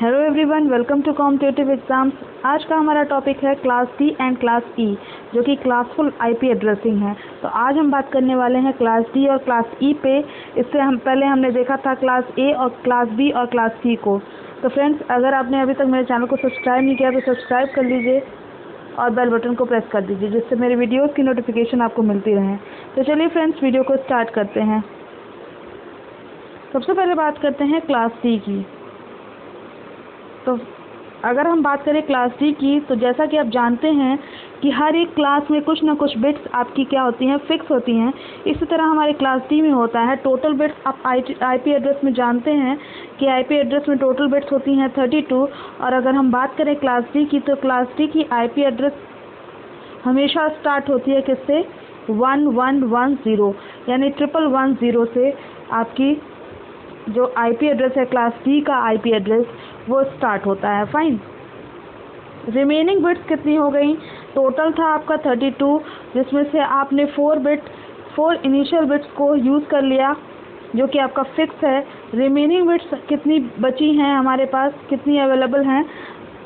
Hello everyone, welcome to competitive exams. आज का हमारा टॉपिक है class D and class E, जो कि क्लासफुल आईपी एड्रेसिंग है। तो आज हम बात करने वाले हैं क्लास डी और क्लास ई पे। इससे हम पहले हमने देखा था क्लास ए और क्लास बी और क्लास सी को। तो फ्रेंड्स, अगर आपने अभी तक मेरे चैनल को सब्सक्राइब नहीं किया तो सब्सक्राइब कर लीजिए और बेल बटन को प्रेस कर दीजिए, जिससे मेरे वीडियोज़ की नोटिफिकेशन आपको मिलती रहे। तो चलिए फ्रेंड्स, वीडियो को स्टार्ट करते हैं। सबसे पहले बात करते हैं क्लास डी की। तो अगर हम बात करें क्लास डी की, तो जैसा कि आप जानते हैं कि हर एक क्लास में कुछ ना कुछ बिट्स आपकी क्या होती हैं, फिक्स होती हैं। इसी तरह हमारे क्लास डी में होता है टोटल बिट्स। आप आईपी एड्रेस में जानते हैं कि आईपी एड्रेस में टोटल बिट्स होती हैं 32। और अगर हम बात करें क्लास डी की, तो क्लास डी की आईपी एड्रेस हमेशा स्टार्ट होती है किससे? 1110, यानी 1110 से आपकी जो आईपी एड्रेस है क्लास डी का आईपी एड्रेस वो स्टार्ट होता है। फाइन। रिमेनिंग बिट्स कितनी हो गई? टोटल था आपका 32, जिसमें से आपने 4 इनिशियल बिट्स को यूज़ कर लिया, जो कि आपका फिक्स है। रिमेनिंग बिट्स कितनी बची हैं हमारे पास, कितनी अवेलेबल हैं?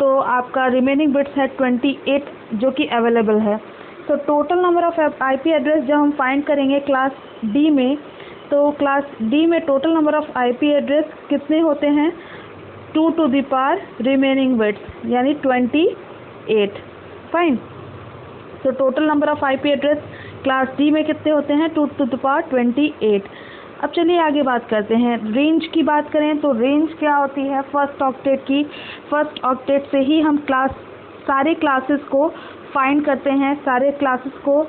तो आपका रिमेनिंग बिट्स है 28, जो कि अवेलेबल है। तो total number of IP address जब हम फाइंड करेंगे क्लास डी में, तो क्लास डी में total number of IP address कितने होते हैं? 2 to the power remaining bits, यानी 28। फाइन। तो total number of IP address class D में कितने होते हैं? 2 टू द पावर 28। अब चलिए आगे बात करते हैं। रेंज की बात करें तो रेंज क्या होती है? फर्स्ट ऑक्टेट की। फर्स्ट ऑक्टेट से ही हम सारे क्लासेस को फाइंड करते हैं। सारे क्लासेस को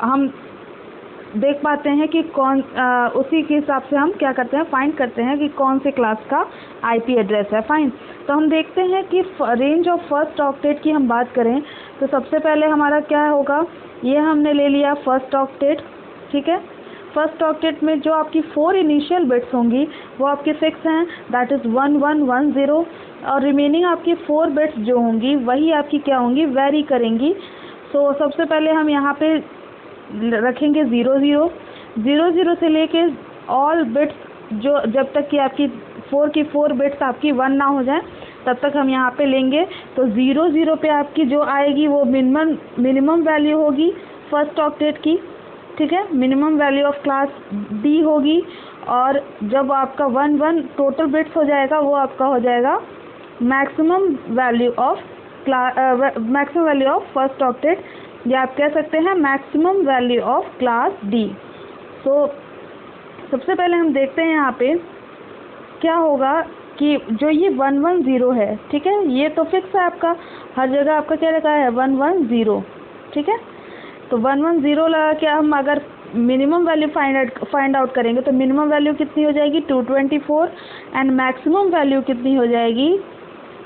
हम देख पाते हैं कि उसी के हिसाब से हम क्या करते हैं, फाइंड करते हैं कि कौन से क्लास का आईपी एड्रेस है। फाइन। तो हम देखते हैं कि रेंज ऑफ फर्स्ट ऑक्टेट की हम बात करें तो सबसे पहले हमारा क्या होगा, ये हमने ले लिया फर्स्ट ऑक्टेट। ठीक है। फर्स्ट ऑक्टेट में जो आपकी 4 इनिशियल बिट्स होंगी वो आपके फिक्स हैं, दैट इज़ 1110। और रिमेनिंग आपकी 4 बिट्स जो होंगी वही आपकी क्या होंगी, वेरी करेंगी। सो सबसे पहले हम यहाँ पे रखेंगे 00 से लेके ऑल बिट्स, जो जब तक कि आपकी 4 की 4 बिट्स आपकी 1 ना हो जाए तब तक हम यहाँ पे लेंगे। तो 00 पे आपकी जो आएगी वो मिनिमम वैल्यू होगी फर्स्ट ऑक्टेट की। ठीक है। Minimum value of class D होगी। और जब आपका 11 टोटल बिट्स हो जाएगा वो आपका हो जाएगा maximum value of first octet, या आप कह सकते हैं maximum value of class D. So सबसे पहले हम देखते हैं यहाँ पे क्या होगा कि जो ये 110 है, ठीक है, ये तो फिक्स है आपका, हर जगह आपका क्या लिखा है 110। ठीक है। तो 110 लगा के हम अगर मिनिमम वैल्यू फाइंड आउट करेंगे तो मिनिमम वैल्यू कितनी हो जाएगी? 224। एंड मैक्सिमम वैल्यू कितनी हो जाएगी?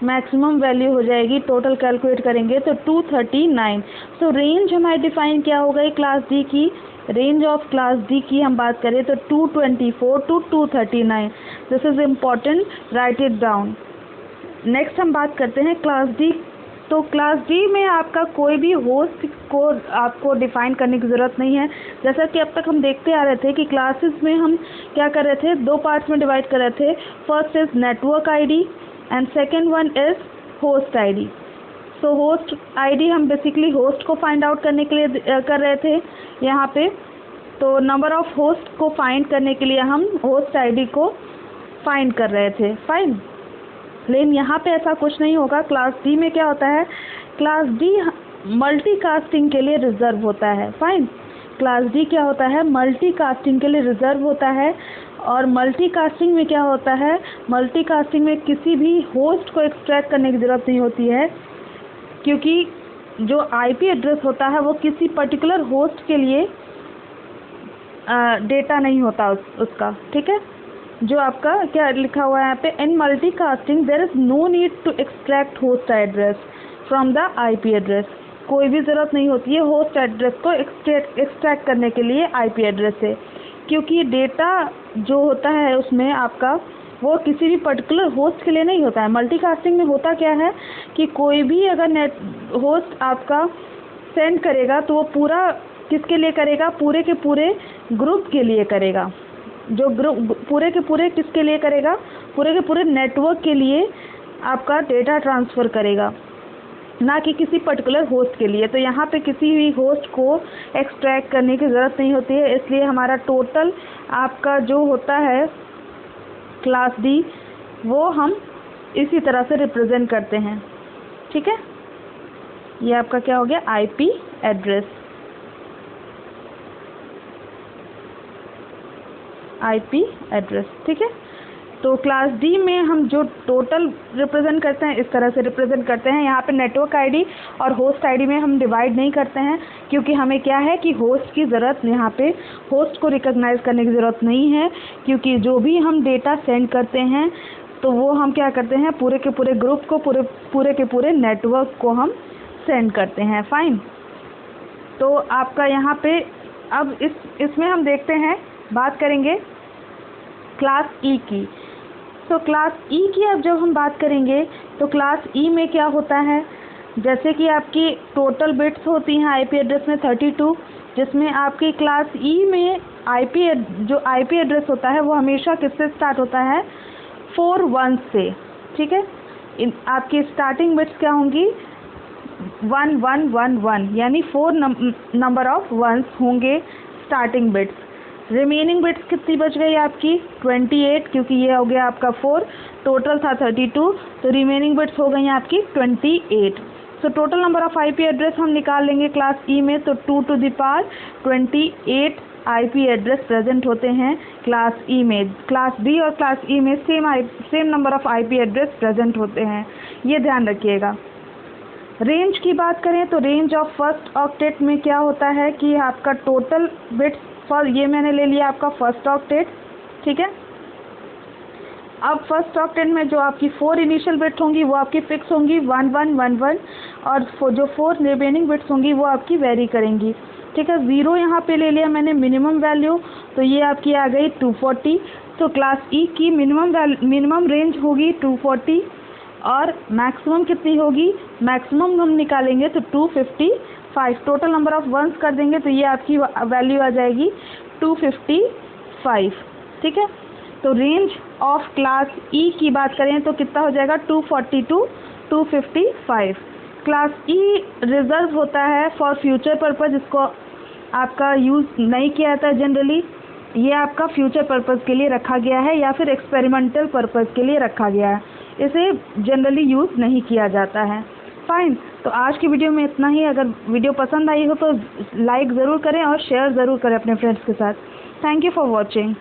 मैक्सिमम वैल्यू हो जाएगी, टोटल कैलकुलेट करेंगे तो 239। सो रेंज हमारी डिफाइन क्या हो गई क्लास डी की? रेंज ऑफ क्लास डी की हम बात करें तो 224 to 239। This is important, write it down. Next हम बात करते हैं क्लास डी। तो क्लास डी में आपका कोई भी होस्ट को आपको डिफाइन करने की ज़रूरत नहीं है। जैसा कि अब तक हम देखते आ रहे थे कि क्लासेस में हम क्या कर रहे थे, 2 पार्ट्स में डिवाइड कर रहे थे। First is network ID and second one is host ID. So host ID हम बेसिकली होस्ट को फाइंड आउट करने के लिए कर रहे थे यहाँ पे। तो नंबर ऑफ होस्ट को फाइंड करने के लिए हम होस्ट आईडी को फाइंड कर रहे थे। फाइन। लेकिन यहाँ पे ऐसा कुछ नहीं होगा। क्लास डी में क्या होता है, क्लास डी मल्टीकास्टिंग के लिए रिजर्व होता है। फाइन। क्लास डी क्या होता है, मल्टीकास्टिंग के लिए रिजर्व होता है। और मल्टीकास्टिंग में क्या होता है, मल्टीकास्टिंग में किसी भी होस्ट को एक्सट्रैक्ट करने की ज़रूरत नहीं होती है, क्योंकि जो आईपी एड्रेस होता है वो किसी पर्टिकुलर होस्ट के लिए डेटा नहीं होता उसका। ठीक है। जो आपका क्या लिखा हुआ है यहाँ पे, in multicasting there is no need to extract host address from the IP address. कोई भी ज़रूरत नहीं होती है होस्ट एड्रेस को एक्सट्रैक्ट करने के लिए आईपी एड्रेस से, क्योंकि डेटा जो होता है उसमें आपका वो किसी भी पर्टिकुलर होस्ट के लिए नहीं होता है। मल्टीकास्टिंग में होता क्या है कि कोई भी अगर होस्ट आपका सेंड करेगा तो वो पूरा किसके लिए करेगा? पूरे के पूरे ग्रुप के लिए करेगा। जो ग्रुप पूरे के पूरे किसके लिए करेगा? पूरे के पूरे नेटवर्क के लिए आपका डेटा ट्रांसफ़र करेगा, ना कि किसी पर्टिकुलर होस्ट के लिए। तो यहाँ पे किसी भी होस्ट को एक्सट्रैक्ट करने की ज़रूरत नहीं होती है, इसलिए हमारा टोटल आपका जो होता है क्लास डी वो हम इसी तरह से रिप्रेजेंट करते हैं। ठीक है, ये आपका क्या हो गया, आईपी एड्रेस, आईपी एड्रेस। ठीक है, तो क्लास डी में हम जो टोटल रिप्रेजेंट करते हैं इस तरह से रिप्रेजेंट करते हैं। यहाँ पे नेटवर्क आईडी और होस्ट आईडी में हम डिवाइड नहीं करते हैं, क्योंकि हमें क्या है कि होस्ट की ज़रूरत, यहाँ पे होस्ट को रिकॉग्नाइज करने की ज़रूरत नहीं है, क्योंकि जो भी हम डेटा सेंड करते हैं तो वो हम क्या करते हैं, पूरे के पूरे ग्रुप को, पूरे के पूरे नेटवर्क को हम सेंड करते हैं। फाइन, तो आपका यहाँ पे अब इसमें हम देखते हैं, बात करेंगे क्लास ई की। तो क्लास ई की अब जब हम बात करेंगे तो क्लास ई में क्या होता है, जैसे कि आपकी टोटल बिट्स होती हैं आईपी एड्रेस में 32, जिसमें आपकी क्लास ई में जो आईपी एड्रेस होता है वो हमेशा किससे स्टार्ट होता है, 4 1 से। ठीक है, आपकी स्टार्टिंग बिट्स क्या होंगी, 1 1 1 1, यानी 4 नंबर ऑफ वंस होंगे स्टार्टिंग बिट्स। रिमेनिंग बिट्स कितनी बच गई आपकी, 28, क्योंकि ये हो गया आपका 4, टोटल था 32, तो रिमेनिंग बिट्स हो गई आपकी 28। So total number of IP address हम निकाल लेंगे क्लास ई में, तो 2 to the power 28 IP address present होते हैं क्लास ई में। क्लास डी और क्लास ई में same number of IP address present होते हैं, ये ध्यान रखिएगा। रेंज की बात करें तो रेंज ऑफ फर्स्ट ऑक्टेट में क्या होता है कि आपका टोटल बिट्स, फॉर ये मैंने ले लिया आपका फर्स्ट ऑक्टेट। ठीक है, अब फर्स्ट ऑक्टेट में जो आपकी 4 इनिशियल बिट्स होंगी वो आपकी फिक्स होंगी 1 1 1 1, और जो 4 रिमेनिंग बिट्स होंगी वो आपकी वेरी करेंगी। ठीक है, 0 यहाँ पे ले लिया मैंने मिनिमम वैल्यू, तो ये आपकी आ गई 240। तो क्लास ई की मिनिमम रेंज होगी 240, और मैक्सिमम कितनी होगी, मैक्सिमम हम निकालेंगे तो 255। टोटल नंबर ऑफ वंस कर देंगे तो ये आपकी वैल्यू आ जाएगी 255। ठीक है, तो रेंज ऑफ क्लास ई की बात करें तो कितना हो जाएगा, 240 to 255। क्लास ई रिजर्व होता है फॉर फ्यूचर पर्पज़, इसको आपका यूज़ नहीं किया जाता है जनरली, ये आपका फ्यूचर पर्पज़ के लिए रखा गया है या फिर एक्सपेरिमेंटल पर्पज़ के लिए रखा गया है, इसे जनरली यूज़ नहीं किया जाता है। फाइन, तो आज की वीडियो में इतना ही। अगर वीडियो पसंद आई हो तो लाइक ज़रूर करें और शेयर ज़रूर करें अपने फ्रेंड्स के साथ। Thank you for watching.